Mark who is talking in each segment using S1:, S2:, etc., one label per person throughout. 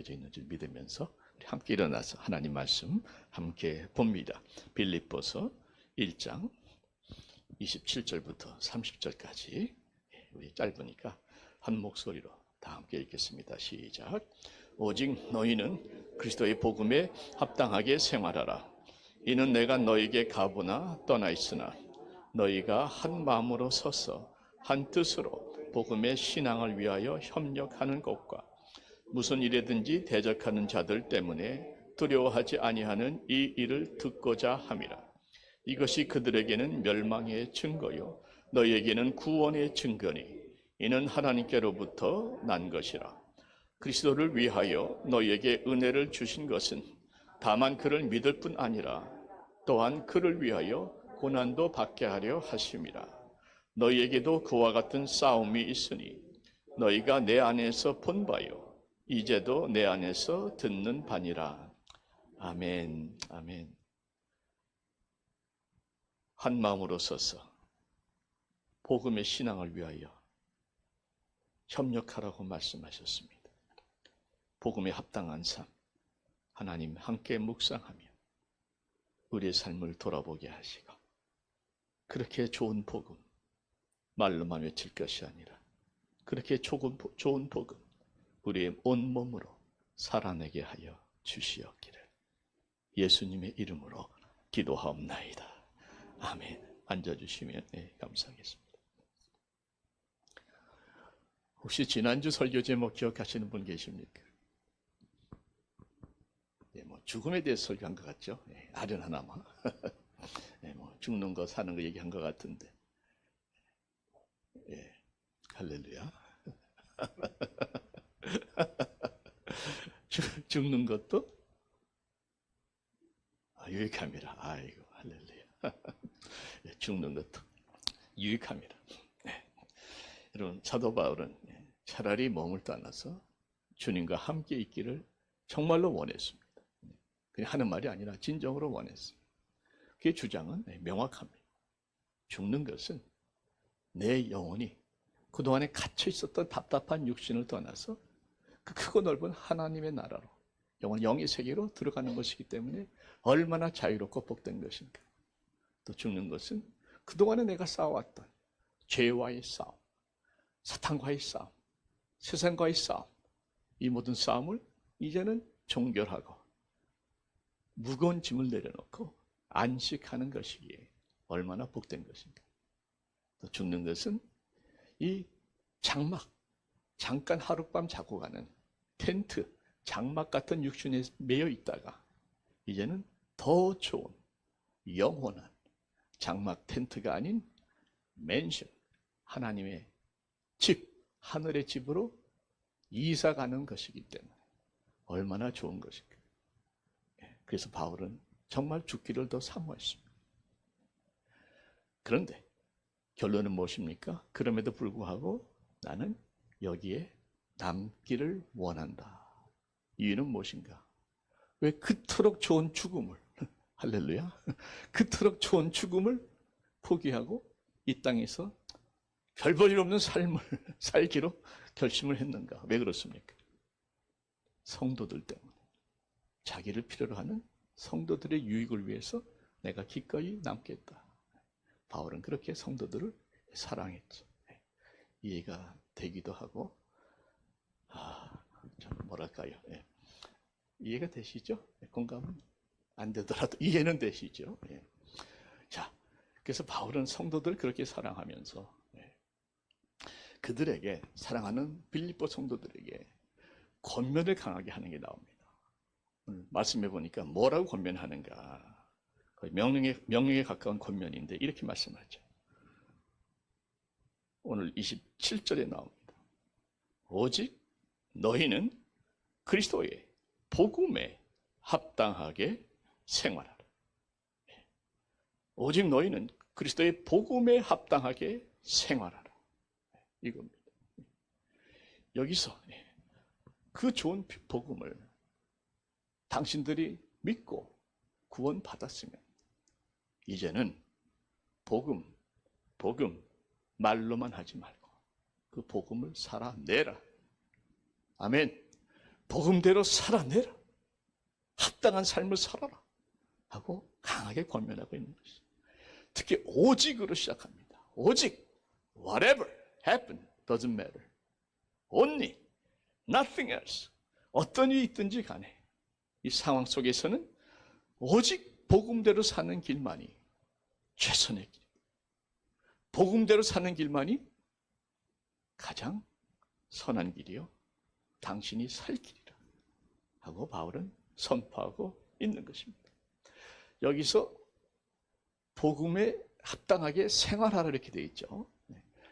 S1: 되어 있는지 믿으면서 함께 일어나서 하나님 말씀 함께 봅니다. 빌립보서 1장 27절부터 30절까지 우리 짧으니까 한 목소리로 다 함께 읽겠습니다. 시작. 오직 너희는 그리스도의 복음에 합당하게 생활하라. 이는 내가 너희에게 가보나 떠나 있으나 너희가 한 마음으로 서서 한 뜻으로 복음의 신앙을 위하여 협력하는 것과 무슨 일에든지 대적하는 자들 때문에 두려워하지 아니하는 이 일을 듣고자 함이라. 이것이 그들에게는 멸망의 증거요 너희에게는 구원의 증거니 이는 하나님께로부터 난 것이라. 그리스도를 위하여 너희에게 은혜를 주신 것은 다만 그를 믿을 뿐 아니라 또한 그를 위하여 고난도 받게 하려 하심이라. 너희에게도 그와 같은 싸움이 있으니 너희가 내 안에서 본 바요 이제도 내 안에서 듣는 바니라. 아멘. 아멘. 한 마음으로 서서 복음의 신앙을 위하여 협력하라고 말씀하셨습니다. 복음에 합당한 삶, 하나님 함께 묵상하며 우리의 삶을 돌아보게 하시고 그렇게 좋은 복음, 말로만 외칠 것이 아니라 그렇게 좋은 복음, 우리의 온몸으로 살아내게 하여 주시옵기를 예수님의 이름으로 기도하옵나이다. 아멘. 앉아주시면 감사하겠습니다. 혹시 지난주 설교 제목 기억하시는 분 계십니까? 죽음에 대해서 설교한 것 같죠? 아련하나마. 죽는 거 사는 거 얘기한 것 같은데. 할렐루야. 죽는 것도 유익함이라. 아이고 할렐루야. 죽는 것도 유익함이라. 여러분 사도 바울은 차라리 몸을 떠나서 주님과 함께 있기를 정말로 원했습니다. 그냥 하는 말이 아니라 진정으로 원했어요. 그의 주장은 명확합니다. 죽는 것은 내 영혼이 그동안에 갇혀 있었던 답답한 육신을 떠나서 그 크고 넓은 하나님의 나라로 영의 세계로 들어가는 것이기 때문에 얼마나 자유롭고 복된 것인가. 또 죽는 것은 그동안에 내가 싸워왔던 죄와의 싸움, 사탄과의 싸움, 세상과의 싸움, 이 모든 싸움을 이제는 종결하고 무거운 짐을 내려놓고 안식하는 것이기에 얼마나 복된 것인가. 또 죽는 것은 이 장막, 잠깐 하룻밤 자고 가는 텐트, 장막 같은 육신에 매여 있다가 이제는 더 좋은 영원한 장막 텐트가 아닌 맨션, 하나님의 집, 하늘의 집으로 이사가는 것이기 때문에 얼마나 좋은 것인가. 그래서 바울은 정말 죽기를 더 사모했습니다. 그런데 결론은 무엇입니까? 그럼에도 불구하고 나는 여기에 남기를 원한다. 이유는 무엇인가? 왜 그토록 좋은 죽음을, 할렐루야, 그토록 좋은 죽음을 포기하고 이 땅에서 별 볼 일 없는 삶을 살기로 결심을 했는가? 왜 그렇습니까? 성도들 때문에. 자기를 필요로 하는 성도들의 유익을 위해서 내가 기꺼이 남겠다. 바울은 그렇게 성도들을 사랑했죠. 이해가 되기도 하고, 좀 뭐랄까요? 이해가 되시죠? 공감은 안 되더라도 이해는 되시죠? 자, 그래서 바울은 성도들을 그렇게 사랑하면서 그들에게, 사랑하는 빌립보 성도들에게 권면을 강하게 하는 게 나옵니다. 말씀해 보니까 뭐라고 권면하는가? 거의 명령에 가까운 권면인데 이렇게 말씀하죠. 오늘 27절에 나옵니다. 오직 너희는 그리스도의 복음에 합당하게 생활하라. 오직 너희는 그리스도의 복음에 합당하게 생활하라. 이겁니다. 여기서 그 좋은 복음을 당신들이 믿고 구원받았으면 이제는 복음 말로만 하지 말고 그 복음을 살아내라. 아멘. 복음대로 살아내라. 합당한 삶을 살아라. 하고 강하게 권면하고 있는 것이죠. 특히 오직으로 시작합니다. 오직, whatever happen doesn't matter. Only, nothing else. 어떤 일이 있든지 간에 이 상황 속에서는 오직 복음대로 사는 길만이 최선의 길. 복음대로 사는 길만이 가장 선한 길이요. 당신이 살 길이라. 하고 바울은 선포하고 있는 것입니다. 여기서 복음에 합당하게 생활하라 이렇게 되어 있죠.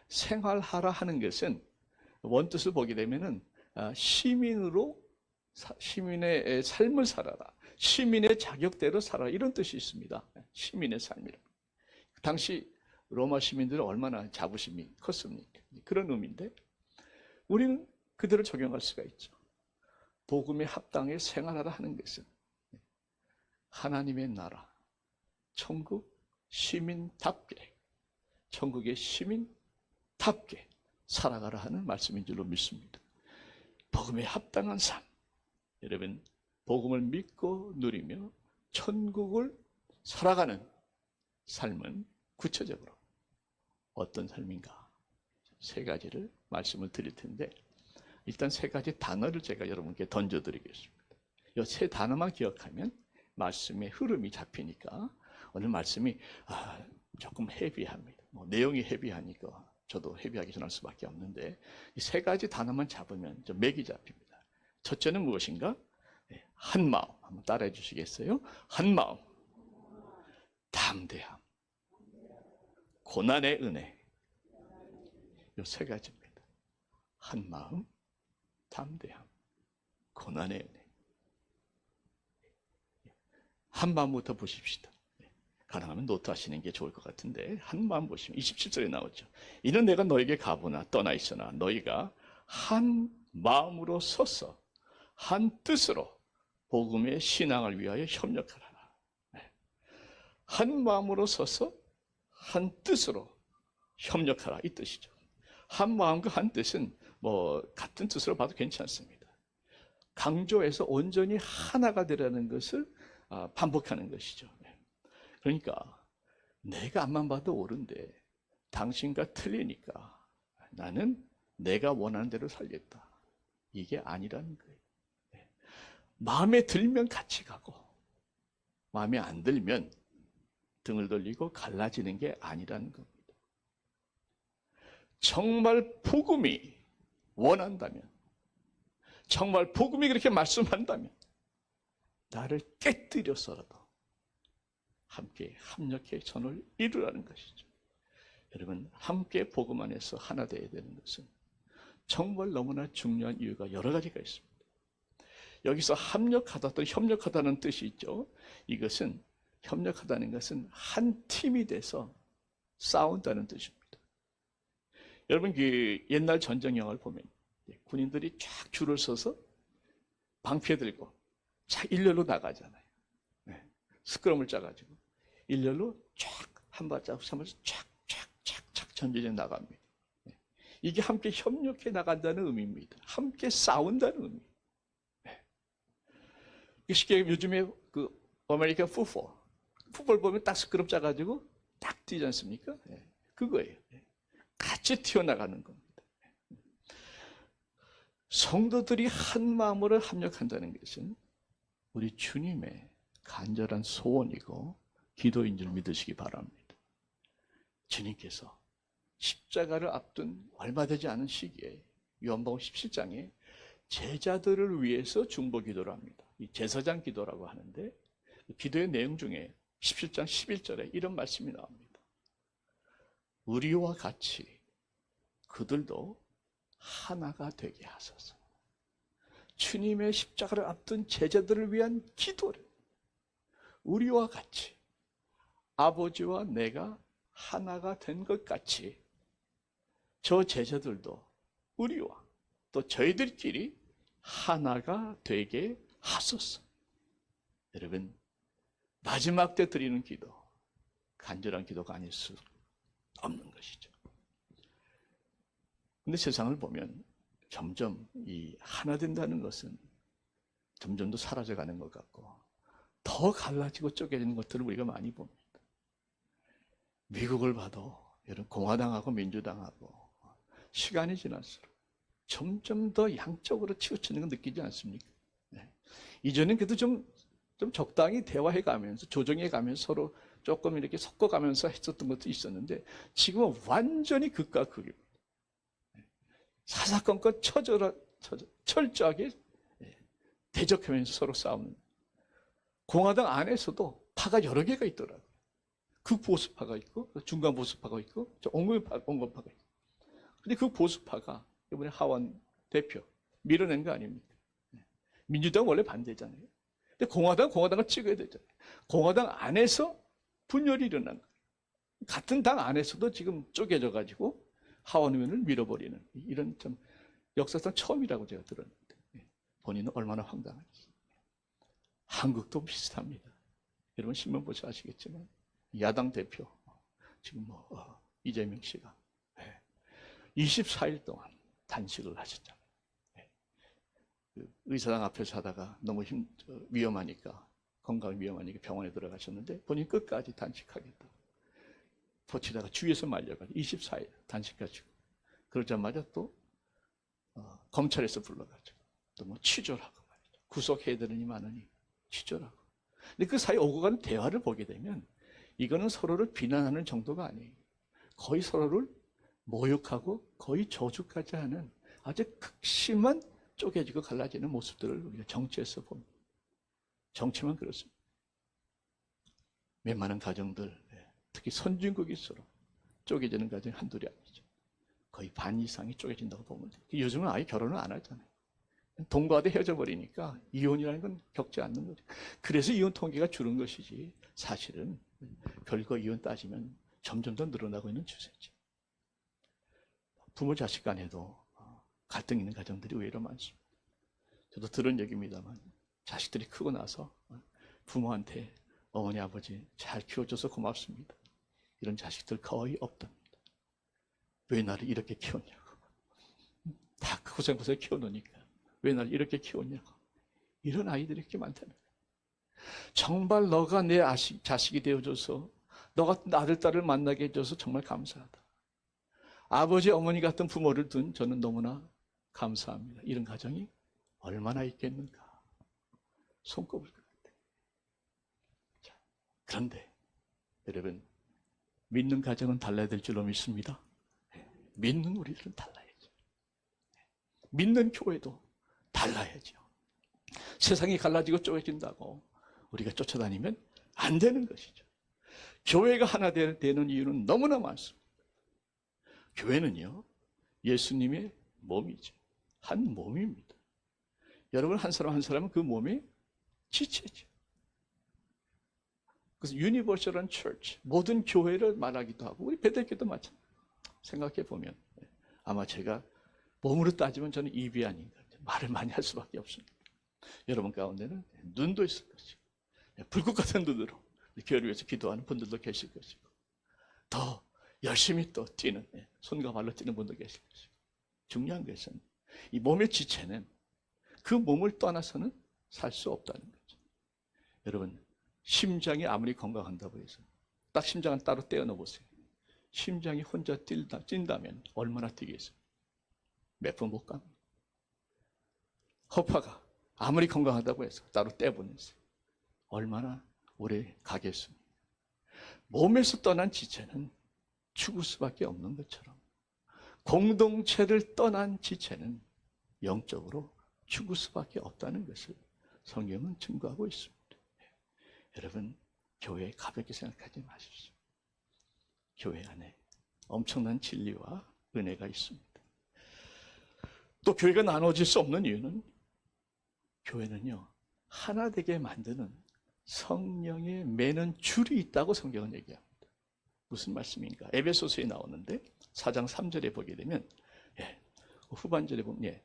S1: 생활하라 하는 것은 원뜻을 보게 되면은 시민의 삶을 살아라. 시민의 자격대로 살아라. 이런 뜻이 있습니다. 시민의 삶이라. 당시 로마 시민들은 얼마나 자부심이 컸습니까? 그런 의미인데 우리는 그대로 적용할 수가 있죠. 복음에 합당하게 생활하라 하는 것은 하나님의 나라, 천국 시민답게, 천국의 시민답게 살아가라 하는 말씀인 줄로 믿습니다. 복음에 합당한 삶, 여러분 복음을 믿고 누리며 천국을 살아가는 삶은 구체적으로 어떤 삶인가? 세 가지를 말씀을 드릴 텐데 일단 세 가지 단어를 제가 여러분께 던져드리겠습니다. 이 세 단어만 기억하면 말씀의 흐름이 잡히니까 오늘 말씀이 조금 헤비합니다. 내용이 헤비하니까 저도 헤비하게 전할 수밖에 없는데 이 세 가지 단어만 잡으면 좀 맥이 잡힙니다. 첫째는 무엇인가? 한 마음. 한번 따라해 주시겠어요? 한 마음, 담대함, 고난의 은혜. 이 세 가지입니다. 한 마음, 담대함, 고난의 은혜. 한 마음부터 보십시다. 가능하면 노트 하시는 게 좋을 것 같은데 한 마음 보시면 27절에 나오죠. 이는 내가 너에게 가보나 떠나 있으나 너희가 한 마음으로 서서 한 뜻으로 복음의 신앙을 위하여 협력하라. 한 마음으로 서서 한 뜻으로 협력하라 이 뜻이죠. 한 마음과 한 뜻은 같은 뜻으로 봐도 괜찮습니다. 강조해서 온전히 하나가 되라는 것을 반복하는 것이죠. 그러니까 내가 앞만 봐도 옳은데 당신과 틀리니까 나는 내가 원하는 대로 살겠다. 이게 아니라는 거예요. 마음에 들면 같이 가고 마음에 안 들면 등을 돌리고 갈라지는 게 아니라는 겁니다. 정말 복음이 원한다면, 정말 복음이 그렇게 말씀한다면 나를 깨뜨려서라도 함께 합력해 전을 이루라는 것이죠. 여러분 함께 복음 안에서 하나 되어야 되는 것은 정말 너무나 중요한 이유가 여러 가지가 있습니다. 여기서 합력하다 또 협력하다는 뜻이 있죠. 이것은 협력하다는 것은 한 팀이 돼서 싸운다는 뜻입니다. 여러분 그 옛날 전쟁 영화를 보면 군인들이 쫙 줄을 서서 방패 들고 쫙 일렬로 나가잖아요. 스크럼을 짜가지고 일렬로 쫙 한 발짝 쫙 전진해 나갑니다. 이게 함께 협력해 나간다는 의미입니다. 함께 싸운다는 의미. 쉽게 요즘에 그 아메리칸 풋볼 보면 딱 스크럼 짜가지고 딱 뛰지 않습니까? 그거예요. 같이 튀어나가는 겁니다. 성도들이 한 마음으로 합력한다는 것은 우리 주님의 간절한 소원이고 기도인 줄 믿으시기 바랍니다. 주님께서 십자가를 앞둔 얼마 되지 않은 시기에 요한복음 17장에 제자들을 위해서 중보 기도를 합니다. 이 제사장 기도라고 하는데 기도의 내용 중에 17장 11절에 이런 말씀이 나옵니다. 우리와 같이 그들도 하나가 되게 하소서. 주님의 십자가를 앞둔 제자들을 위한 기도를 우리와 같이 아버지와 내가 하나가 된 것 같이 저 제자들도 우리와 또 저희들끼리 하나가 되게 하소서. 여러분 마지막 때 드리는 기도 간절한 기도가 아닐 수 없는 것이죠. 근데 세상을 보면 점점 이 하나 된다는 것은 점점 더 사라져가는 것 같고 더 갈라지고 쪼개지는 것들을 우리가 많이 봅니다. 미국을 봐도 이런 공화당하고 민주당하고 시간이 지날수록 점점 더 양쪽으로 치우치는 거 느끼지 않습니까? 네. 이전엔 그래도 좀 적당히 대화해가면서 조정해가면서 서로 조금 이렇게 섞어가면서 했었던 것도 있었는데 지금은 완전히 극과 극입니다. 사사건건 철저하게 대적하면서 서로 싸우는. 공화당 안에서도 파가 여러 개가 있더라고요. 극보수파가 있고 중간 보수파가 있고 온건파가 있고. 근데 그 보수파가 이번에 하원 대표 밀어낸 거 아닙니까? 민주당 원래 반대잖아요. 근데 공화당을 찍어야 되잖아요. 공화당 안에서 분열이 일어난 거예요. 같은 당 안에서도 지금 쪼개져 가지고 하원 의원을 밀어버리는 이런 좀 역사상 처음이라고 제가 들었는데 본인은 얼마나 황당한지. 한국도 비슷합니다. 여러분 신문 보셔 아시겠지만 야당 대표 지금 이재명 씨가 24일 동안 단식을 하셨잖아요. 의사당 앞에서 하다가 너무 위험하니까 건강이 위험하니까 병원에 들어가셨는데 본인 끝까지 단식하겠다. 버티다가 주위에서 말려가지고 24일 단식하시고 그러자마자 또 검찰에서 불러가지고 또 뭐 취조라고 말이죠. 구속해야 되느니 마느니 취조라고. 근데 그 사이 오고 가는 대화를 보게 되면 이거는 서로를 비난하는 정도가 아니에요. 거의 서로를 모욕하고 거의 저주까지 하는 아주 극심한 쪼개지고 갈라지는 모습들을 우리가 정치에서 봅니다. 정치만 그렇습니다. 웬만한 가정들, 특히 선진국일수록 쪼개지는 가정이 한둘이 아니죠. 거의 반 이상이 쪼개진다고 보면 돼요. 요즘은 아예 결혼을 안 하잖아요. 동거하다 헤어져 버리니까 이혼이라는 건 겪지 않는 거죠. 그래서 이혼 통계가 줄은 것이지 사실은 별거 이혼 따지면 점점 더 늘어나고 있는 추세죠. 부모 자식 간에도 갈등 있는 가정들이 의외로 많습니다. 저도 들은 얘기입니다만 자식들이 크고 나서 부모한테 어머니 아버지 잘 키워줘서 고맙습니다. 이런 자식들 거의 없답니다. 왜 나를 이렇게 키웠냐고. 다 고생고생 키워놓으니까 왜 나를 이렇게 키웠냐고. 이런 아이들이 이렇게 많다는 거예요. 정말 너가 내 자식이 되어줘서 너가 아들 딸을 만나게 해줘서 정말 감사하다. 아버지 어머니 같은 부모를 둔 저는 너무나 감사합니다. 이런 가정이 얼마나 있겠는가. 손꼽을 것 같아요. 자, 그런데 여러분 믿는 가정은 달라야 될 줄로 믿습니다. 믿는 우리들은 달라야죠. 믿는 교회도 달라야죠. 세상이 갈라지고 쪼개진다고 우리가 쫓아다니면 안 되는 것이죠. 교회가 하나 되는 이유는 너무나 많습니다. 교회는요, 예수님의 몸이죠. 한 몸입니다. 여러분 한 사람 한 사람은 그 몸의 지체죠. 그래서 유니버셜한 처치, 모든 교회를 말하기도 하고 우리 베들교도 마찬가지예요. 생각해 보면 아마 제가 몸으로 따지면 저는 입이 아닌가. 말을 많이 할 수밖에 없습니다. 여러분 가운데는 눈도 있을 것이고 불꽃 같은 눈으로 교회를 위해서 기도하는 분들도 계실 것이고 더 열심히 또 뛰는 손과 발로 뛰는 분도 계실 것이고 중요한 것은 이 몸의 지체는 그 몸을 떠나서는 살 수 없다는 거죠. 여러분 심장이 아무리 건강한다고 해서 딱 심장은 따로 떼어놓어 보세요. 심장이 혼자 뛴다면 얼마나 뛰겠어요? 몇 분 못 갑니다. 허파가 아무리 건강하다고 해서 따로 떼보내세요. 얼마나 오래 가겠습니까? 몸에서 떠난 지체는 죽을 수밖에 없는 것처럼 공동체를 떠난 지체는 영적으로 죽을 수밖에 없다는 것을 성경은 증거하고 있습니다. 여러분 교회 가볍게 생각하지 마십시오. 교회 안에 엄청난 진리와 은혜가 있습니다. 또 교회가 나눠질 수 없는 이유는 교회는요 하나 되게 만드는 성령의 매는 줄이 있다고 성경은 얘기합니다. 무슨 말씀인가? 에베소서에 나오는데 4장 3절에 보게 되면 후반절에 보면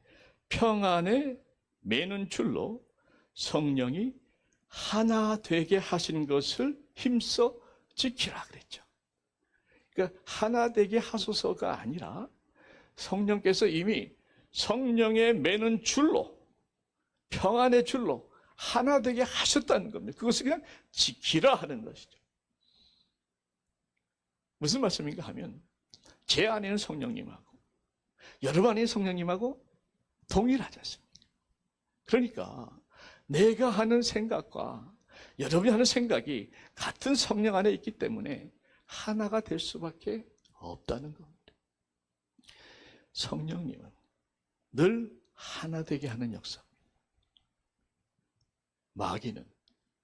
S1: 평안의 매는 줄로 성령이 하나 되게 하신 것을 힘써 지키라 그랬죠. 그러니까 하나 되게 하소서가 아니라 성령께서 이미 성령의 매는 줄로 평안의 줄로 하나 되게 하셨다는 겁니다. 그것을 그냥 지키라 하는 것이죠. 무슨 말씀인가 하면 제 안에는 성령님하고 여러분 안에 성령님하고 동일하지 않습니까? 그러니까 내가 하는 생각과 여러분이 하는 생각이 같은 성령 안에 있기 때문에 하나가 될 수밖에 없다는 겁니다. 성령님은 늘 하나 되게 하는 역사. 마귀는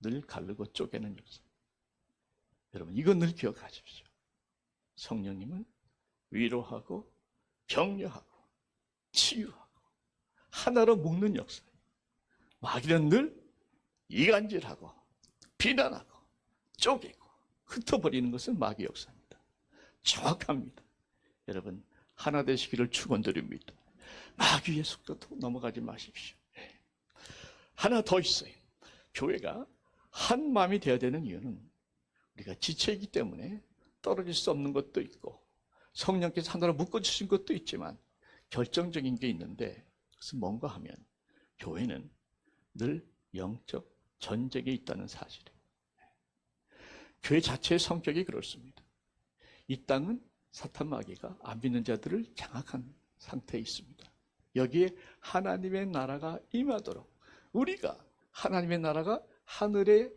S1: 늘 가르고 쪼개는 역사. 여러분 이건 늘 기억하십시오. 성령님은 위로하고 격려하고 치유하고 하나로 묶는 역사예요. 마귀는 늘 이간질하고 비난하고 쪼개고 흩어버리는 것은 마귀 역사입니다. 정확합니다. 여러분 하나 되시기를 축원드립니다. 마귀의 속도도 넘어가지 마십시오. 하나 더 있어요. 교회가 한 마음이 되어야 되는 이유는 우리가 지체이기 때문에 떨어질 수 없는 것도 있고 성령께서 하나로 묶어주신 것도 있지만 결정적인 게 있는데 그것은 뭔가 하면 교회는 늘 영적 전쟁에 있다는 사실이에요. 교회 자체의 성격이 그렇습니다. 이 땅은 사탄 마귀가 안 믿는 자들을 장악한 상태에 있습니다. 여기에 하나님의 나라가 임하도록 우리가 하나님의 나라가 하늘에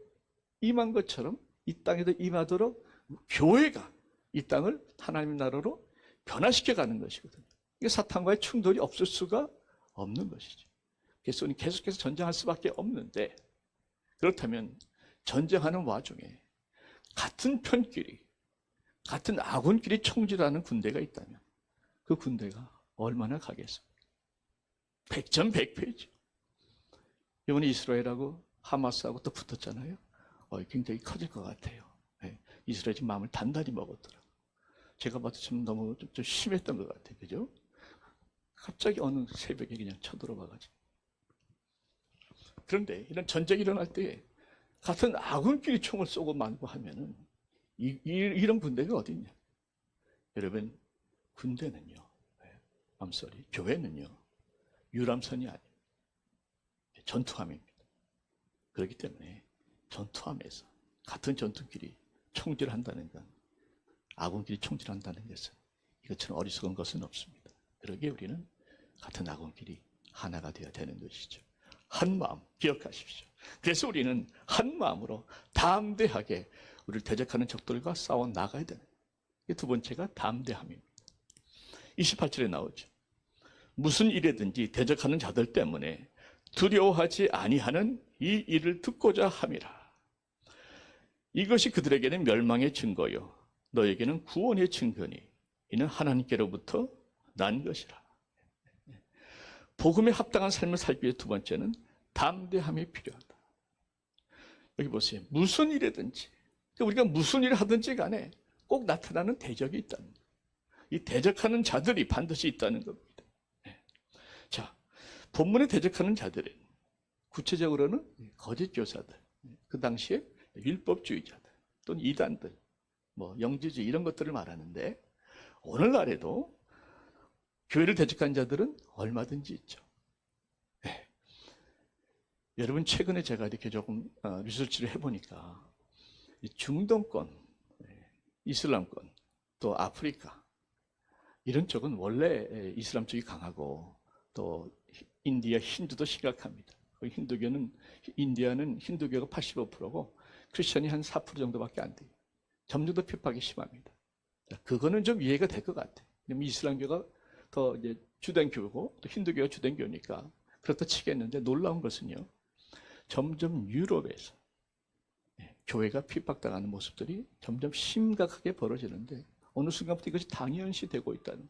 S1: 임한 것처럼 이 땅에도 임하도록 교회가 이 땅을 하나님의 나라로 변화시켜가는 것이거든요. 이게 사탄과의 충돌이 없을 수가 없는 것이죠. 그래서 우리는 계속해서 전쟁할 수밖에 없는데 그렇다면 전쟁하는 와중에 같은 편끼리 같은 아군끼리 총질하는 군대가 있다면 그 군대가 얼마나 가겠습니까? 백전백패죠. 이번에 이스라엘하고 하마스하고 또 붙었잖아요. 굉장히 커질 것 같아요. 네. 이스라엘이 마음을 단단히 먹었더라고요. 제가 봐도 좀 너무 좀 심했던 것 같아요. 그죠? 갑자기 어느 새벽에 그냥 쳐들어와가지고. 그런데 이런 전쟁이 일어날 때 같은 아군끼리 총을 쏘고 말고 하면은 이런 군대가 어디 있냐? 여러분, 군대는요, 교회는요, 유람선이 아닙니다. 전투함입니다. 그렇기 때문에 전투함에서 같은 전투끼리 총질한다는 건 아군끼리 총질한다는 것은 이것처럼 어리석은 것은 없습니다. 그러기에 우리는 같은 아군끼리 하나가 되어야 되는 것이죠. 한 마음 기억하십시오. 그래서 우리는 한 마음으로 담대하게 우리를 대적하는 적들과 싸워 나가야 되는 거예요. 두 번째가 담대함입니다. 28절에 나오죠. 무슨 일이든지 대적하는 자들 때문에 두려워하지 아니하는 이 일을 듣고자 함이라. 이것이 그들에게는 멸망의 증거요 너에게는 구원의 증거니 이는 하나님께로부터 난 것이라. 복음에 합당한 삶을 살기 위해 두 번째는 담대함이 필요하다. 여기 보세요. 무슨 일이든지 우리가 무슨 일을 하든지 간에 꼭 나타나는 대적이 있다는 거예요. 이 대적하는 자들이 반드시 있다는 겁니다. 자, 본문에 대적하는 자들은 구체적으로는 거짓 교사들, 그 당시에 율법주의자들 또는 이단들, 영지주의 이런 것들을 말하는데 오늘날에도 교회를 대적한 자들은 얼마든지 있죠. 네. 여러분 최근에 제가 이렇게 조금 리서치를 해보니까 중동권, 이슬람권, 또 아프리카 이런 쪽은 원래 이슬람 쪽이 강하고 또 인디아 힌두도 심각합니다. 힌두교는 인디아는 힌두교가 85%고 크리스천이 한 4% 정도밖에 안 돼요. 점점 더 핍박이 심합니다. 그거는 좀 이해가 될 것 같아요. 왜냐면 이슬람교가 더 이제 주된 교고 또 힌두교가 주된 교니까 그렇다 치겠는데 놀라운 것은요. 점점 유럽에서 교회가 핍박당하는 모습들이 점점 심각하게 벌어지는데 어느 순간부터 이것이 당연시되고 있다는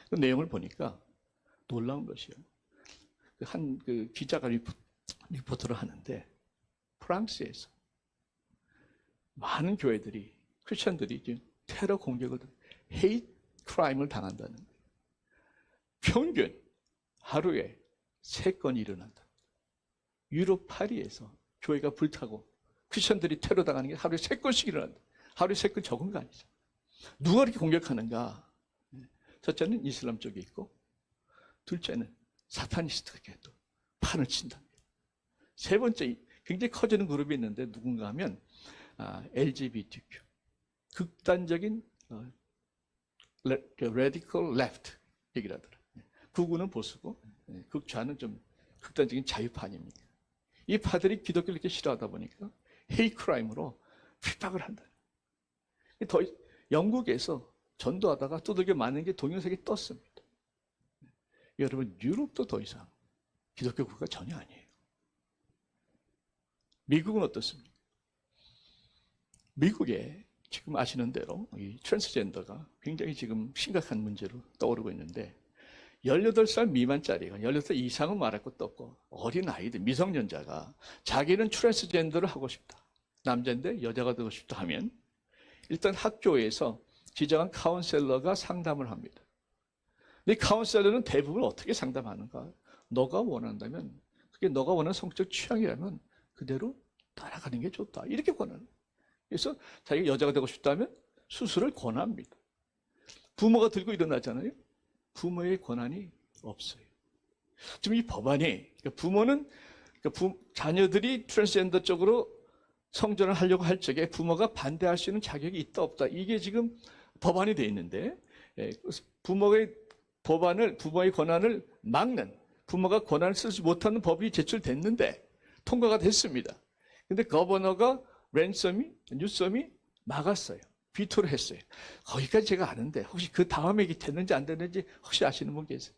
S1: 그 내용을 보니까 놀라운 것이요. 한 기자가 리포트를 하는데 프랑스에서 많은 교회들이 크리스천들이 지금 테러 공격을 헤이트 크라임을 당한다는 거예요. 평균 하루에 3건이 일어난다. 유럽 파리에서 교회가 불타고 크리스천들이 테러 당하는 게 하루에 3건씩 일어난다. 하루에 3건 적은 거 아니죠. 누가 이렇게 공격하는가? 첫째는 이슬람 쪽에 있고 둘째는 사타니스트가 또 판을 친답니다. 세 번째 굉장히 커지는 그룹이 있는데 누군가 하면 LGBTQ, 극단적인 radical left 얘기를 하더라고요. 극우는 보수고 극좌는 좀 극단적인 자유파입니다. 이 파들이 기독교를 이렇게 싫어하다 보니까 헤이 크라임으로 핍박을 한다. 더 영국에서 전도하다가 두들겨 맞는 게 동영상이 떴습니다. 여러분, 유럽도 더 이상 기독교 국가가 전혀 아니에요. 미국은 어떻습니까? 미국에 지금 아시는 대로 이 트랜스젠더가 굉장히 지금 심각한 문제로 떠오르고 있는데 18살 미만짜리가 18살 이상은 말할 것도 없고 어린 아이들, 미성년자가 자기는 트랜스젠더를 하고 싶다. 남자인데 여자가 되고 싶다 하면 일단 학교에서 지정한 카운셀러가 상담을 합니다. 근데 카운셀러는 대부분 어떻게 상담하는가? 너가 원한다면, 그게 너가 원하는 성적 취향이라면 그대로 따라가는 게 좋다. 이렇게 권하는. 그래서 자기가 여자가 되고 싶다면 수술을 권합니다. 부모가 들고 일어나잖아요. 부모의 권한이 없어요. 지금 이 법안이 부모는 자녀들이 트랜스젠더 쪽으로 성전을 하려고 할 적에 부모가 반대할 수 있는 자격이 있다 없다. 이게 지금 법안이 되어 있는데 부모의 권한을 막는, 부모가 권한을 쓰지 못하는 법이 제출됐는데 통과가 됐습니다. 근데 거버너가 뉴섬이 막았어요. 비토를 했어요. 거기까지 제가 아는데 혹시 그 다음에 됐는지 안 됐는지 혹시 아시는 분 계세요?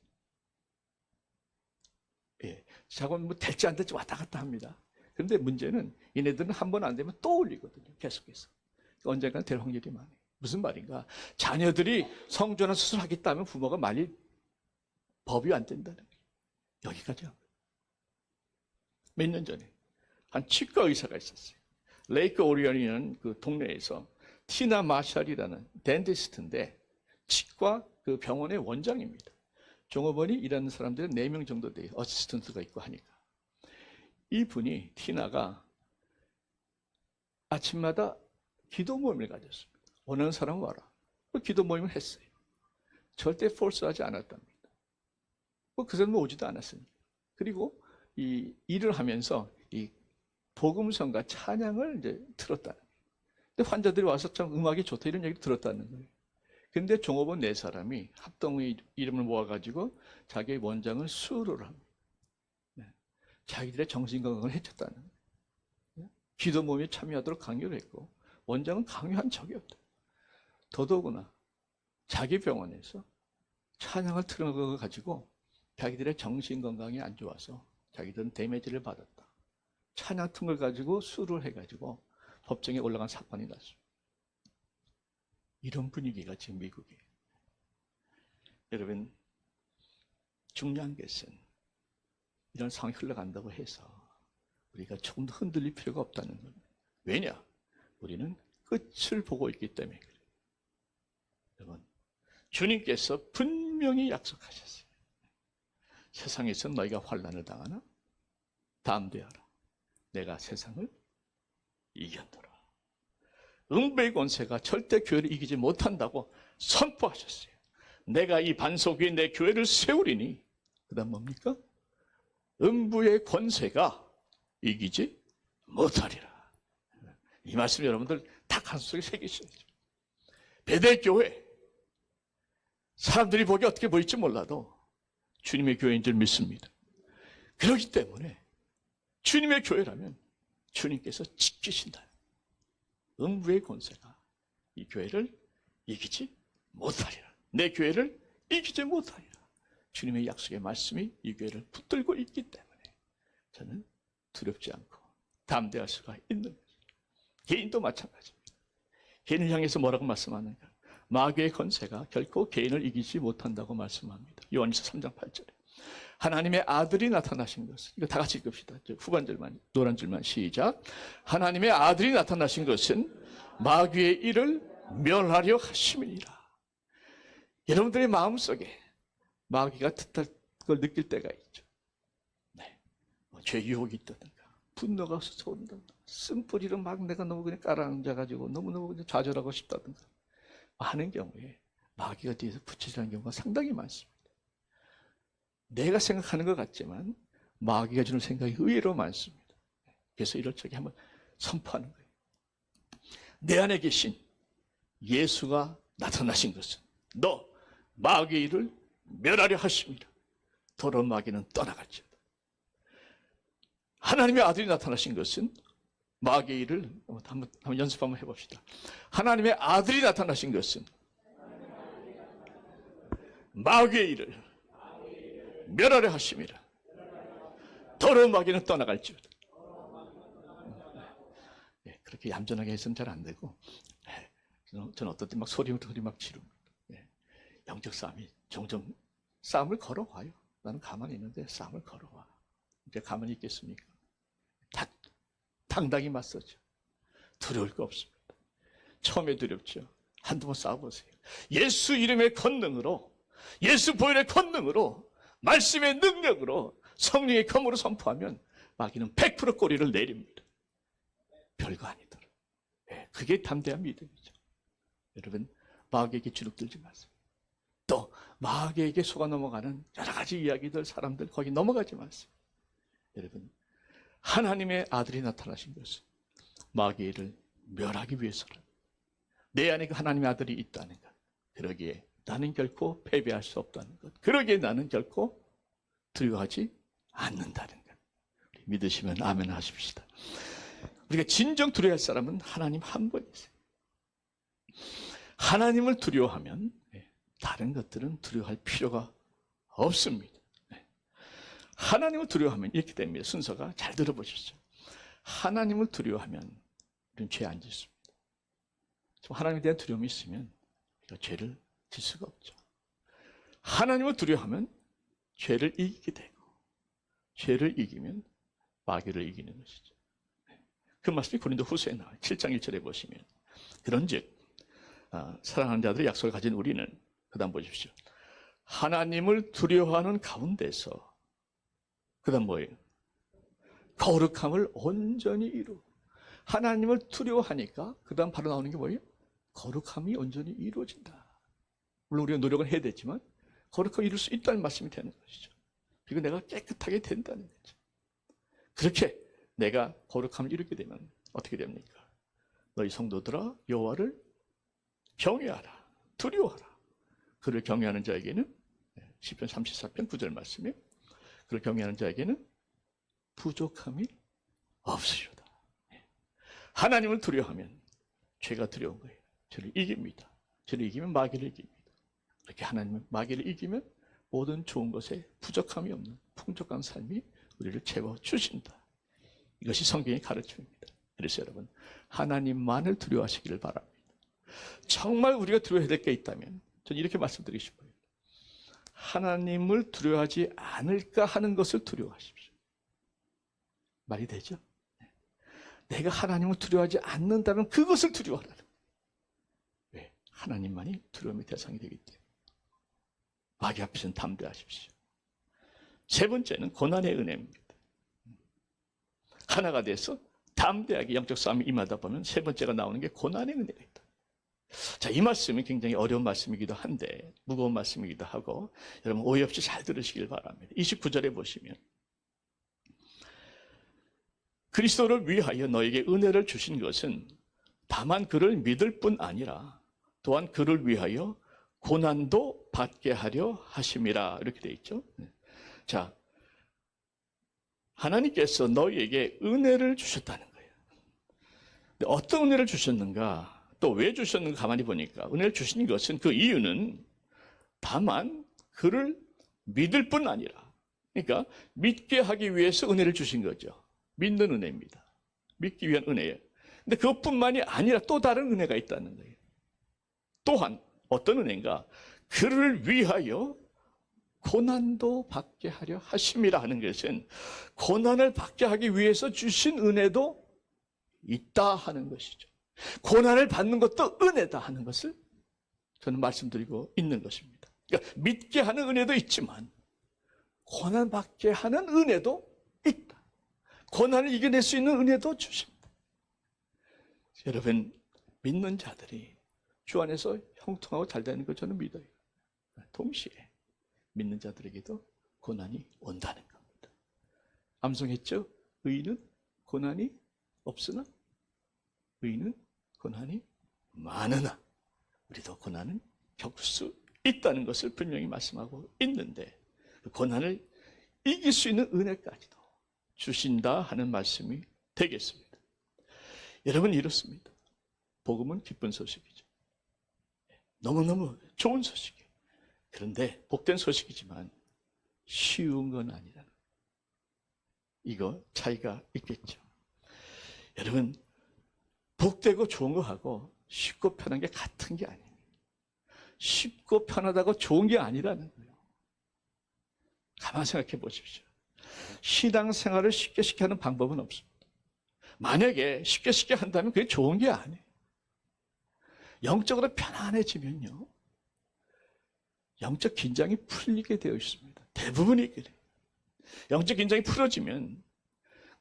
S1: 예, 자고는 뭐 될지 안 될지 왔다 갔다 합니다. 그런데 문제는 얘네들은 한 번 안 되면 또 올리거든요. 계속해서. 언젠가는 될 확률이 많아요. 무슨 말인가? 자녀들이 성전환 수술하겠다 하면 부모가 말릴 법이 안 된다는 거예요. 여기까지 합니다. 몇 년 전에 한 치과 의사가 있었어요. 레이크 오리온이라는 그 동네에서 티나 마샬이라는 덴티스트인데 치과 그 병원의 원장입니다. 종업원이 일하는 사람들은 4명 정도 돼요. 어시스턴트가 있고 하니까. 이분이 티나가 아침마다 기도 모임을 가졌습니다. 원하는 사람 와라. 기도 모임을 했어요. 절대 폴스하지 않았답니다. 그 사람은 오지도 않았습니다. 그리고 이 일을 하면서 이 복음성과 찬양을 이제 들었다는 거예요. 근데 환자들이 와서 참 음악이 좋다 이런 얘기를 들었다는 거예요. 근데 종업원 4사람이 합동의 이름을 모아가지고 자기의 원장을 수료를 합니다. 자기들의 정신건강을 해쳤다는 거예요. 기도 모임에 참여하도록 강요를 했고 원장은 강요한 적이 없다. 더더구나 자기 병원에서 찬양을 틀어가지고 자기들의 정신건강이 안 좋아서 자기들은 데미지를 받았다. 찬양 틈을 가지고 수를 해가지고 법정에 올라간 사건이 났습니다. 이런 분위기가 지금 미국이에요. 여러분, 중요한 것은 이런 상황이 흘러간다고 해서 우리가 조금 더 흔들릴 필요가 없다는 겁니다. 왜냐? 우리는 끝을 보고 있기 때문에 그래요. 여러분, 주님께서 분명히 약속하셨어요. 세상에서 너희가 환난을 당하나 담대하라. 내가 세상을 이겼노라. 음부의 권세가 절대 교회를 이기지 못한다고 선포하셨어요. 내가 이 반석 위에 내 교회를 세우리니 그 다음 뭡니까? 음부의 권세가 이기지 못하리라. 이 말씀 여러분들 다 가슴속에 새기셔야죠. 베델교회 사람들이 보기 어떻게 보일지 몰라도 주님의 교회인 줄 믿습니다. 그렇기 때문에 주님의 교회라면 주님께서 지키신다. 음부의 권세가 이 교회를 이기지 못하리라. 내 교회를 이기지 못하리라. 주님의 약속의 말씀이 이 교회를 붙들고 있기 때문에 저는 두렵지 않고 담대할 수가 있는 거죠. 개인도 마찬가지입니다. 개인을 향해서 뭐라고 말씀하는가? 마귀의 권세가 결코 개인을 이기지 못한다고 말씀합니다. 요한일서 3장 8절에 하나님의 아들이 나타나신 것은, 이거 다 같이 읽읍시다. 후반 줄만, 노란 줄만 시작. 하나님의 아들이 나타나신 것은 마귀의 일을 멸하려 하심이니라. 여러분들의 마음속에 마귀가 뜻할 걸 느낄 때가 있죠. 네. 죄 유혹이 있다든가, 분노가 솟아온다든가, 쓴뿌리로 막 내가 너무 그냥 깔아앉아가지고 너무너무 그냥 좌절하고 싶다든가 하는 경우에 마귀가 뒤에서 부채질하는 경우가 상당히 많습니다. 내가 생각하는 것 같지만 마귀가 주는 생각이 의외로 많습니다. 그래서 이럴 적에 한번 선포하는 거예요. 내 안에 계신 예수가 나타나신 것은 너 마귀의 일을 멸하려 하십니다. 더러운 마귀는 떠나갈지어다. 하나님의 아들이 나타나신 것은 마귀의 일을 한번 연습 한번 해봅시다. 하나님의 아들이 나타나신 것은 마귀의 일을 멸하려 하심이라. 더러운 마귀는 떠나갈지어다. 네, 그렇게 얌전하게 해서는 잘 안 되고, 저는 어떨 때 막 소리 막 지릅니다. 네, 영적 싸움이 종종 싸움을 걸어와요. 나는 가만히 있는데 싸움을 걸어와. 이제 가만히 있겠습니까? 당당히 맞서죠. 두려울 거 없습니다. 처음에 두렵죠. 한두 번 싸워보세요. 예수 이름의 권능으로, 예수 보혈의 권능으로, 말씀의 능력으로, 성령의 검으로 선포하면 마귀는 100% 꼬리를 내립니다. 별거 아니더라. 네, 그게 담대한 믿음이죠. 여러분, 마귀에게 주눅들지 마세요. 또 마귀에게 속아 넘어가는 여러 가지 이야기들, 사람들 거기 넘어가지 마세요. 여러분, 하나님의 아들이 나타나신 것은 마귀의 일을 멸하기 위해서라. 내 안에 그 하나님의 아들이 있다는 것. 그러기에 나는 결코 패배할 수 없다는 것. 그러기에 나는 결코 두려워하지 않는다는 것. 믿으시면 아멘 하십시다. 우리가 진정 두려워할 사람은 하나님 한 분이세요. 하나님을 두려워하면 다른 것들은 두려워할 필요가 없습니다. 하나님을 두려워하면 이렇게 됩니다. 순서가 잘 들어보십시오. 하나님을 두려워하면 우리는 죄 안 짓습니다. 하나님에 대한 두려움이 있으면 우리가 죄를 질 수가 없죠. 하나님을 두려워하면 죄를 이기게 되고, 죄를 이기면 마귀를 이기는 것이죠. 그 말씀이 고린도후서에 나와요. 7장 1절에 보시면, 그런즉 사랑하는 자들의 약속을 가진 우리는, 그 다음 보십시오. 하나님을 두려워하는 가운데서, 그 다음 뭐예요? 거룩함을 온전히 이루고. 하나님을 두려워하니까 그 다음 바로 나오는 게 뭐예요? 거룩함이 온전히 이루어진다. 물론 우리가 노력을 해야 되지만 거룩함을 이룰 수 있다는 말씀이 되는 것이죠. 그리고 내가 깨끗하게 된다는 거죠. 그렇게 내가 거룩함을 이루게 되면 어떻게 됩니까? 너희 성도들아, 여호와를 경외하라, 두려워하라. 그를 경외하는 자에게는, 시편 34편 9절 말씀에, 그를 경외하는 자에게는 부족함이 없으리로다. 하나님을 두려워하면 죄가 두려운 거예요. 죄를 이깁니다. 죄를 이기면 마귀를 이깁니다. 이렇게 하나님은 마귀를 이기면 모든 좋은 것에 부족함이 없는 풍족한 삶이 우리를 채워주신다. 이것이 성경의 가르침입니다. 그래서 여러분, 하나님만을 두려워하시기를 바랍니다. 정말 우리가 두려워해야 될 게 있다면 저는 이렇게 말씀드리고 싶어요. 하나님을 두려워하지 않을까 하는 것을 두려워하십시오. 말이 되죠? 내가 하나님을 두려워하지 않는다면 그것을 두려워하라는 거예요. 왜? 하나님만이 두려움의 대상이 되기 때문에. 마귀 앞에서는 담대하십시오. 세 번째는 고난의 은혜입니다. 하나가 돼서 담대하게 영적 싸움이 임하다 보면 세 번째가 나오는 게 고난의 은혜가 있다. 자, 이 말씀이 굉장히 어려운 말씀이기도 한데, 무거운 말씀이기도 하고, 여러분 오해 없이 잘 들으시길 바랍니다. 29절에 보시면, 그리스도를 위하여 너에게 은혜를 주신 것은 다만 그를 믿을 뿐 아니라 또한 그를 위하여 고난도 받게 하려 하심이라. 이렇게 되어 있죠. 자, 하나님께서 너희에게 은혜를 주셨다는 거예요. 근데 어떤 은혜를 주셨는가? 또 왜 주셨는가 가만히 보니까 은혜를 주신 것은, 그 이유는 다만 그를 믿을 뿐 아니라, 그러니까 믿게 하기 위해서 은혜를 주신 거죠. 믿는 은혜입니다. 믿기 위한 은혜예요. 근데 그것뿐만이 아니라 또 다른 은혜가 있다는 거예요. 또한 어떤 은혜인가? 그를 위하여 고난도 받게 하려 하심이라 하는 것은 고난을 받게 하기 위해서 주신 은혜도 있다 하는 것이죠. 고난을 받는 것도 은혜다 하는 것을 저는 말씀드리고 있는 것입니다. 그러니까 믿게 하는 은혜도 있지만 고난 받게 하는 은혜도 있다. 고난을 이겨낼 수 있는 은혜도 주십니다. 여러분, 믿는 자들이 주 안에서 형통하고 잘 되는 거 저는 믿어요. 동시에 믿는 자들에게도 고난이 온다는 겁니다. 암송했죠? 의인은 고난이 없으나 의인은 고난이 많으나 우리도 고난은 겪을 수 있다는 것을 분명히 말씀하고 있는데 그 고난을 이길 수 있는 은혜까지도 주신다 하는 말씀이 되겠습니다. 여러분 이렇습니다. 복음은 기쁜 소식이죠. 너무너무 좋은 소식이에요. 그런데 복된 소식이지만 쉬운 건 아니라는 이거 차이가 있겠죠. 여러분 복되고 좋은 거하고 쉽고 편한 게 같은 게 아닙니다. 쉽고 편하다고 좋은 게 아니라는 거예요. 가만 생각해 보십시오. 신앙생활을 쉽게 하는 방법은 없습니다. 만약에 쉽게 한다면 그게 좋은 게 아니에요. 영적으로 편안해지면요. 영적 긴장이 풀리게 되어 있습니다. 대부분이 그래요. 영적 긴장이 풀어지면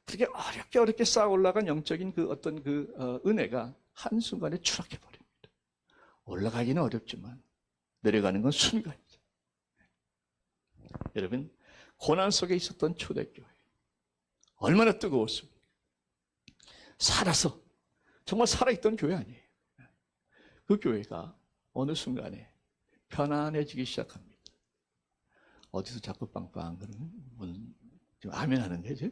S1: 그렇게 어렵게 쌓아 올라간 영적인 그 어떤 은혜가 한순간에 추락해 버립니다. 올라가기는 어렵지만 내려가는 건 순간이죠. 여러분, 고난 속에 있었던 초대교회 얼마나 뜨거웠습니까? 살아서 정말 살아있던 교회 아니에요. 그 교회가 어느 순간에 편안해지기 시작합니다. 어디서 자꾸 빵빵 그러면 지금 아멘 하는 거죠?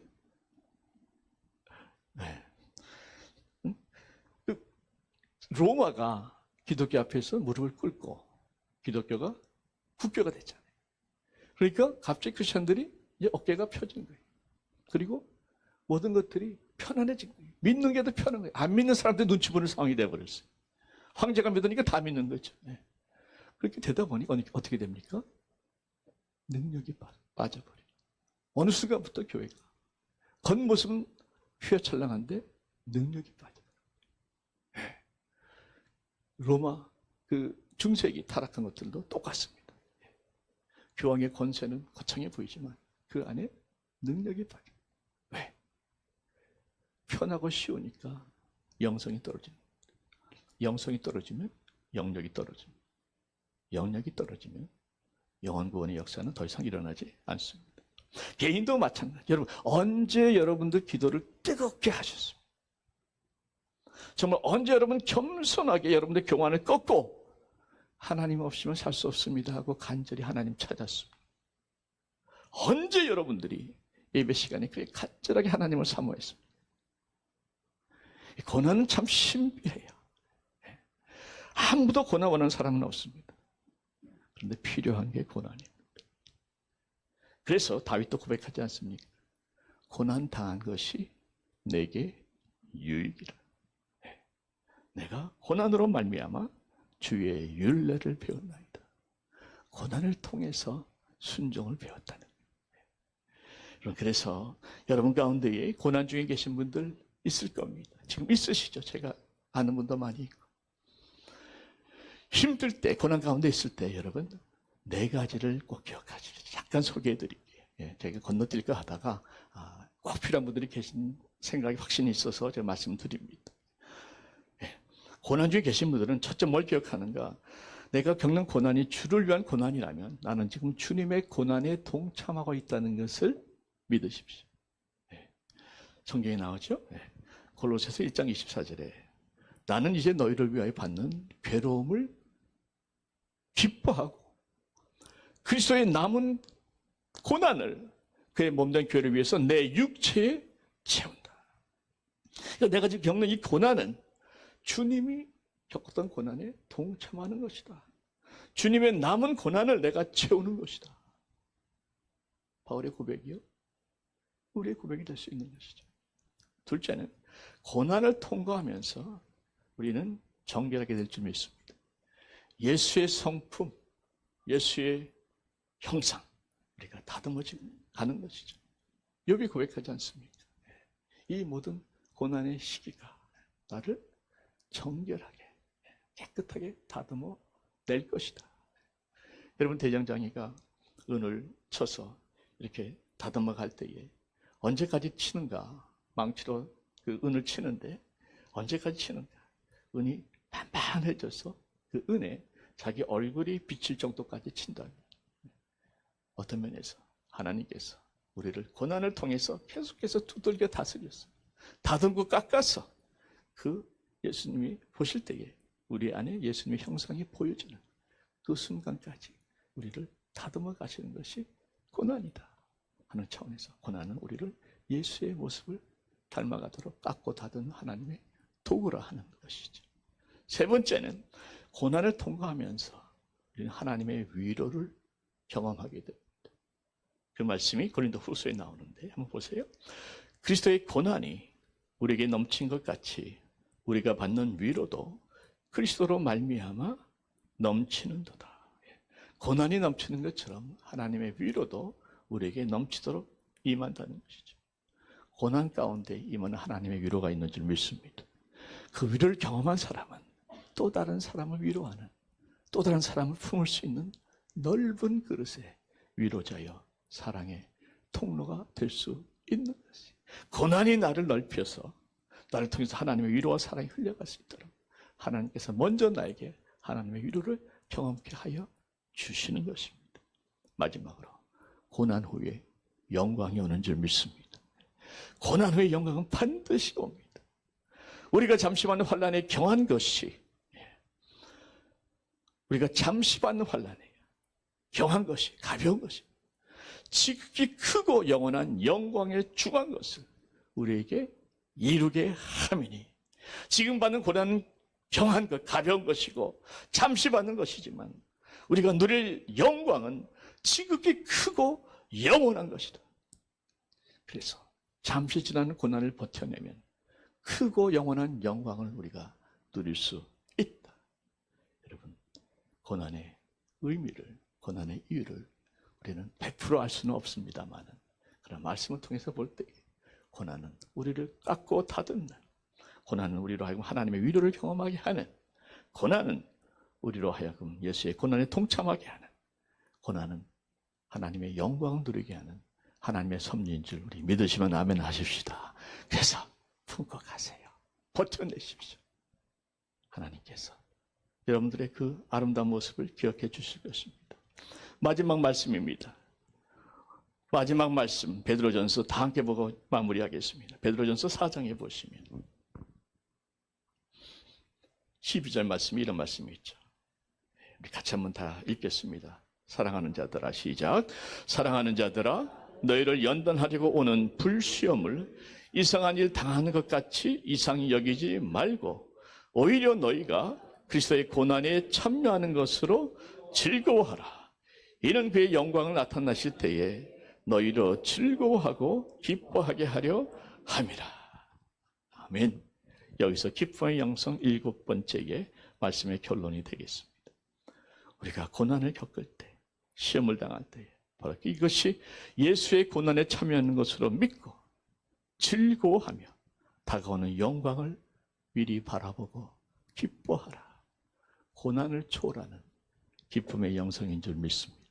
S1: 네. 로마가 기독교 앞에서 무릎을 꿇고 기독교가 국교가 됐잖아요. 그러니까 갑자기 크리스천들이 이제 어깨가 펴진 거예요. 그리고 모든 것들이 편안해진 거예요. 믿는 게 더 편한 거예요. 안 믿는 사람들 눈치 보는 상황이 돼버렸어요. 황제가 믿으니까 다 믿는 거죠. 네. 그렇게 되다 보니 어떻게 됩니까? 능력이 빠져버려요. 어느 순간부터 교회가 겉모습은 휘어철랑한데 능력이 빠져버려요. 네. 로마 그 중세기 타락한 것들도 똑같습니다. 교황의 권세는 거창해 보이지만 그 안에 능력이 빠져요. 왜? 편하고 쉬우니까 영성이 떨어집니다. 영성이 떨어지면 영력이 떨어집니다. 영력이 떨어지면 영원 구원의 역사는 더 이상 일어나지 않습니다. 개인도 마찬가지. 여러분 언제 여러분들 기도를 뜨겁게 하셨습니까? 정말 언제 여러분 겸손하게 여러분들 교만을 꺾고 하나님 없이는 살 수 없습니다 하고 간절히 하나님 찾았습니다. 언제 여러분들이 예배 시간에 그렇게 간절하게 하나님을 사모했습니다. 고난은 참 신비해요. 아무도 고난 원하는 사람은 없습니다. 그런데 필요한 게 고난입니다. 그래서 다윗도 고백하지 않습니까? 고난 당한 것이 내게 유익이라. 내가 고난으로 말미암아 주의 율례를 배웠나이다. 고난을 통해서 순종을 배웠다는 거예요. 그래서 여러분 가운데에 고난 중에 계신 분들 있을 겁니다. 지금 있으시죠? 제가 아는 분도 많이 있고. 힘들 때, 고난 가운데 있을 때 여러분 4가지를 꼭 기억하시죠. 잠깐 소개해 드릴게요. 제가 건너뛸까 하다가 꼭 필요한 분들이 계신 생각이 확신이 있어서 제가 말씀드립니다. 고난 중에 계신 분들은 첫째 뭘 기억하는가? 내가 겪는 고난이 주를 위한 고난이라면 나는 지금 주님의 고난에 동참하고 있다는 것을 믿으십시오. 성경에 나오죠? 골로새서 1장 24절에 나는 이제 너희를 위하여 받는 괴로움을 기뻐하고 그리스도의 남은 고난을 그의 몸된 교회를 위해서 내 육체에 채운다. 그러니까 내가 지금 겪는 이 고난은 주님이 겪었던 고난에 동참하는 것이다. 주님의 남은 고난을 내가 채우는 것이다. 바울의 고백이요. 우리의 고백이 될 수 있는 것이죠. 둘째는 고난을 통과하면서 우리는 정결하게 될 줄 믿습니다. 예수의 성품, 예수의 형상 우리가 다듬어져 가는 것이죠. 욥이 고백하지 않습니까? 이 모든 고난의 시기가 나를 정결하게 깨끗하게 다듬어 낼 것이다. 여러분 대장장이가 은을 쳐서 이렇게 다듬어 갈 때에 언제까지 치는가? 망치로 그 은을 치는데 언제까지 치는가? 은이 반반해져서 그 은에 자기 얼굴이 비칠 정도까지 친다. 어떤 면에서 하나님께서 우리를 고난을 통해서 계속해서 두들겨 다스렸어요. 다듬고 깎아서 그 예수님이 보실 때에 우리 안에 예수님의 형상이 보여지는 그 순간까지 우리를 다듬어 가시는 것이 고난이다 하는 차원에서 고난은 우리를 예수의 모습을 닮아가도록 깎고 다듬는 하나님의 도구라 하는 것이죠. 세 번째는 고난을 통과하면서 우리는 하나님의 위로를 경험하게 됩니다. 그 말씀이 고린도후서에 나오는데 한번 보세요. 그리스도의 고난이 우리에게 넘친 것 같이 우리가 받는 위로도 그리스도로 말미암아 넘치는도다. 고난이 넘치는 것처럼 하나님의 위로도 우리에게 넘치도록 임한다는 것이죠. 고난 가운데 임하는 하나님의 위로가 있는 줄 믿습니다. 그 위로를 경험한 사람은 또 다른 사람을 위로하는, 또 다른 사람을 품을 수 있는 넓은 그릇의 위로자여 사랑의 통로가 될 수 있는 것이, 고난이 나를 넓혀서 나를 통해서 하나님의 위로와 사랑이 흘러갈 수 있도록 하나님께서 먼저 나에게 하나님의 위로를 경험케 하여 주시는 것입니다. 마지막으로 고난 후에 영광이 오는 줄 믿습니다. 고난 후에 영광은 반드시 옵니다. 우리가 잠시 받는 환난에 경한 것이, 우리가 잠시 받는 환난에 경한 것이, 가벼운 것이 지극히 크고 영원한 영광에 중한 것을 우리에게 이루게 함이니, 지금 받는 고난은 경한 것, 가벼운 것이고 잠시 받는 것이지만 우리가 누릴 영광은 지극히 크고 영원한 것이다. 그래서 잠시 지나는 고난을 버텨내면 크고 영원한 영광을 우리가 누릴 수 있다. 여러분, 고난의 의미를, 고난의 이유를 우리는 100% 알 수는 없습니다만, 그런 말씀을 통해서 볼 때 고난은 우리를 깎고 다듬는, 고난은 우리로 하여금 하나님의 위로를 경험하게 하는, 고난은 우리로 하여금 예수의 고난에 동참하게 하는, 고난은 하나님의 영광을 누리게 하는 하나님의 섭리인 줄 우리 믿으시면 아멘 하십시다. 그래서 품고 가세요. 버텨내십시오. 하나님께서 여러분들의 그 아름다운 모습을 기억해 주실 것입니다. 마지막 말씀입니다. 마지막 말씀, 베드로전서 다 함께 보고 마무리하겠습니다. 베드로전서 4장에 보시면 12절 말씀이 이런 말씀이 있죠. 우리 같이 한번 다 읽겠습니다. 사랑하는 자들아, 시작. 사랑하는 자들아, 너희를 연단하려고 오는 불시험을 이상한 일 당하는 것 같이 이상히 여기지 말고 오히려 너희가 그리스도의 고난에 참여하는 것으로 즐거워하라. 이는 그의 영광을 나타나실 때에 너희로 즐거워하고 기뻐하게 하려 함이라. 아멘. 여기서 기쁨의 영성 7번째의 말씀의 결론이 되겠습니다. 우리가 고난을 겪을 때, 시험을 당할 때 바로 이것이 예수의 고난에 참여하는 것으로 믿고 즐거워하며 다가오는 영광을 미리 바라보고 기뻐하라. 고난을 초월하는 기쁨의 영성인 줄 믿습니다.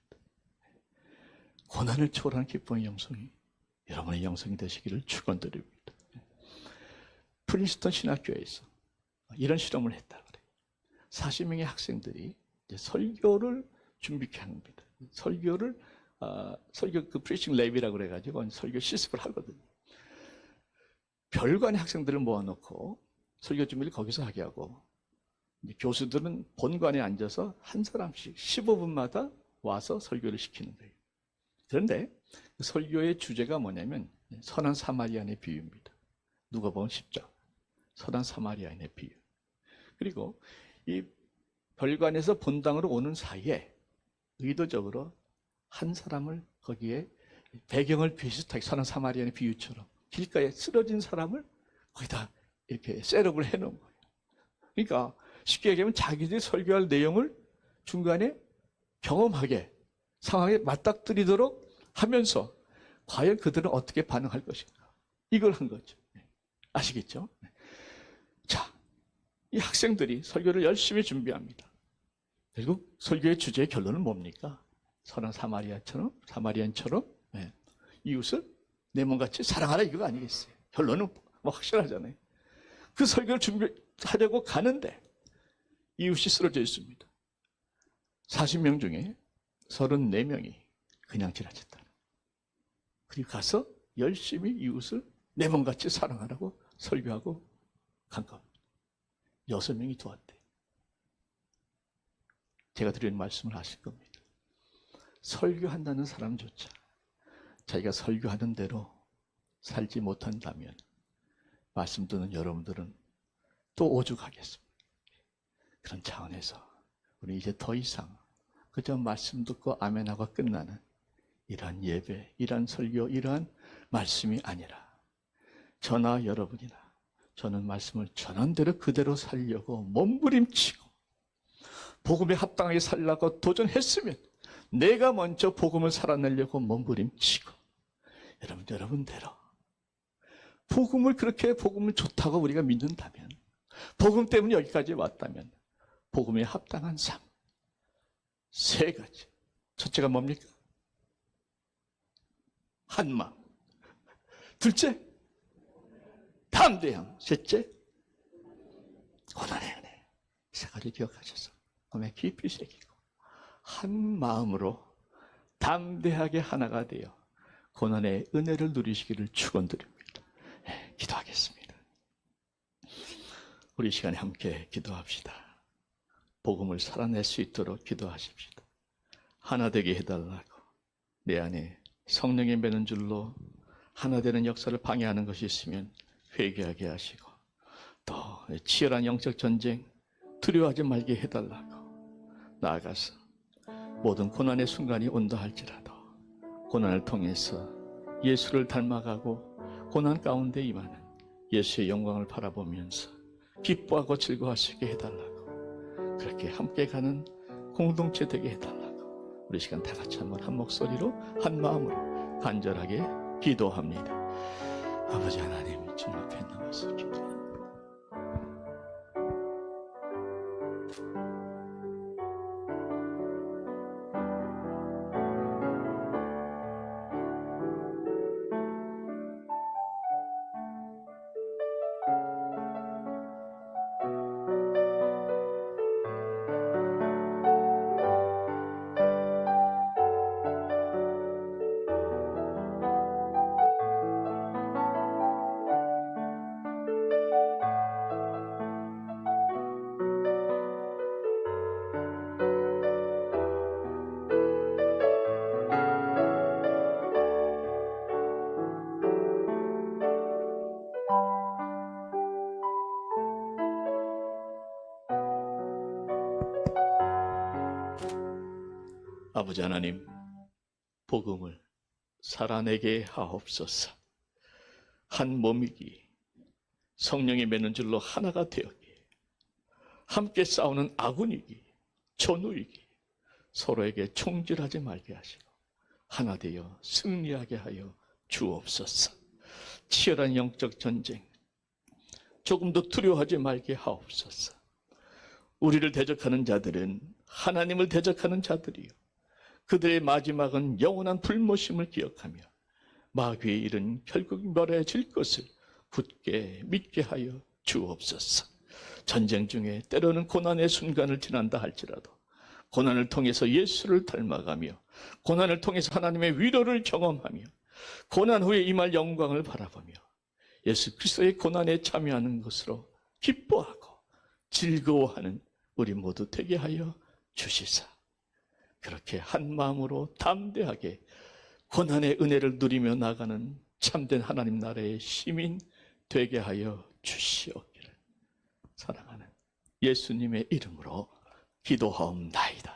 S1: 고난을 초월하는 기쁨의 영성이 여러분의 영성이 되시기를 축원드립니다. 프린스턴 신학교에서 이런 실험을 했다 그래요. 40명의 학생들이 이제 설교를 준비케 합니다. 설교 그 프리칭 랩이라고 그래가지고 설교 실습을 하거든요. 별관의 학생들을 모아놓고 설교 준비를 거기서 하게 하고, 교수들은 본관에 앉아서 한 사람씩 15분마다 와서 설교를 시키는 거예요. 그런데 그 설교의 주제가 뭐냐면 선한 사마리아인의 비유입니다. 누가복음 10장 선한 사마리아인의 비유. 그리고 이 별관에서 본당으로 오는 사이에 의도적으로 한 사람을 거기에 배경을 비슷하게 선한 사마리아인의 비유처럼 길가에 쓰러진 사람을 거기다 이렇게 셋업을 해놓은 거예요. 그러니까 쉽게 얘기하면 자기들이 설교할 내용을 중간에 경험하게 상황에 맞닥뜨리도록 하면서 과연 그들은 어떻게 반응할 것인가, 이걸 한 거죠. 아시겠죠? 자, 이 학생들이 설교를 열심히 준비합니다. 결국 설교의 주제의 결론은 뭡니까? 선한 사마리아인처럼 이웃을 내 몸같이 사랑하라, 이거 아니겠어요? 결론은 뭐 확실하잖아요. 그 설교를 준비하려고 가는데 이웃이 쓰러져 있습니다. 40명 중에 34명이 그냥 지나쳤다. 그리고 가서 열심히 이웃을 내 몸같이 사랑하라고 설교하고 간 겁니다. 6명이 도왔대. 제가 드리는 말씀을 하실 겁니다. 설교한다는 사람조차 자기가 설교하는 대로 살지 못한다면 말씀 듣는 여러분들은 또 오죽하겠습니까? 그런 차원에서 우리 이제 더 이상 그저 말씀 듣고 아멘하고 끝나는 이러한 예배, 이러한 설교, 이러한 말씀이 아니라 저나 여러분이나 저는 말씀을 전한 대로 그대로 살려고 몸부림치고 복음에 합당하게 살려고 도전했으면 내가 먼저 복음을 살아내려고 몸부림치고 여러분대로 복음을 그렇게 복음을 좋다고 우리가 믿는다면 복음 때문에 여기까지 왔다면 복음에 합당한 삶 3가지. 첫째가 뭡니까? 한마음. 둘째, 담대함. 셋째, 고난의 은혜. 3가지 기억하셔서 마음에 깊이 새기고 한 마음으로 담대하게 하나가 되어 고난의 은혜를 누리시기를 축원드립니다. 네, 기도하겠습니다. 우리 시간에 함께 기도합시다. 복음을 살아낼 수 있도록 기도하십시다. 하나 되게 해달라고 내 안에 성령이 매는 줄로 하나 되는 역사를 방해하는 것이 있으면 회개하게 하시고 또 치열한 영적 전쟁 두려워하지 말게 해달라고 나아가서 모든 고난의 순간이 온다 할지라도 고난을 통해서 예수를 닮아가고 고난 가운데 임하는 예수의 영광을 바라보면서 기뻐하고 즐거워할 수 있게 해달라고 그렇게 함께 가는 공동체 되게 해달라고 우리 시간 다 같이 한번 한 목소리로 한 마음으로 간절하게 기도합니다. 아버지 하나님 주님 앞에 나와서 기도합니다. 아버지 하나님, 복음을 살아내게 하옵소서. 한 몸이기, 성령이 매는 줄로 하나가 되었기, 함께 싸우는 아군이기, 전우이기, 서로에게 총질하지 말게 하시고 하나 되어 승리하게 하여 주옵소서. 치열한 영적 전쟁, 조금도 두려워하지 말게 하옵소서. 우리를 대적하는 자들은 하나님을 대적하는 자들이요, 그들의 마지막은 영원한 불모심을 기억하며 마귀의 일은 결국 멸해질 것을 굳게 믿게 하여 주옵소서. 전쟁 중에 때로는 고난의 순간을 지난다 할지라도 고난을 통해서 예수를 닮아가며 고난을 통해서 하나님의 위로를 경험하며 고난 후에 임할 영광을 바라보며 예수 그리스도의 고난에 참여하는 것으로 기뻐하고 즐거워하는 우리 모두 되게 하여 주시사 그렇게 한 마음으로 담대하게 고난의 은혜를 누리며 나가는 참된 하나님 나라의 시민 되게 하여 주시옵기를 사랑하는 예수님의 이름으로 기도하옵나이다.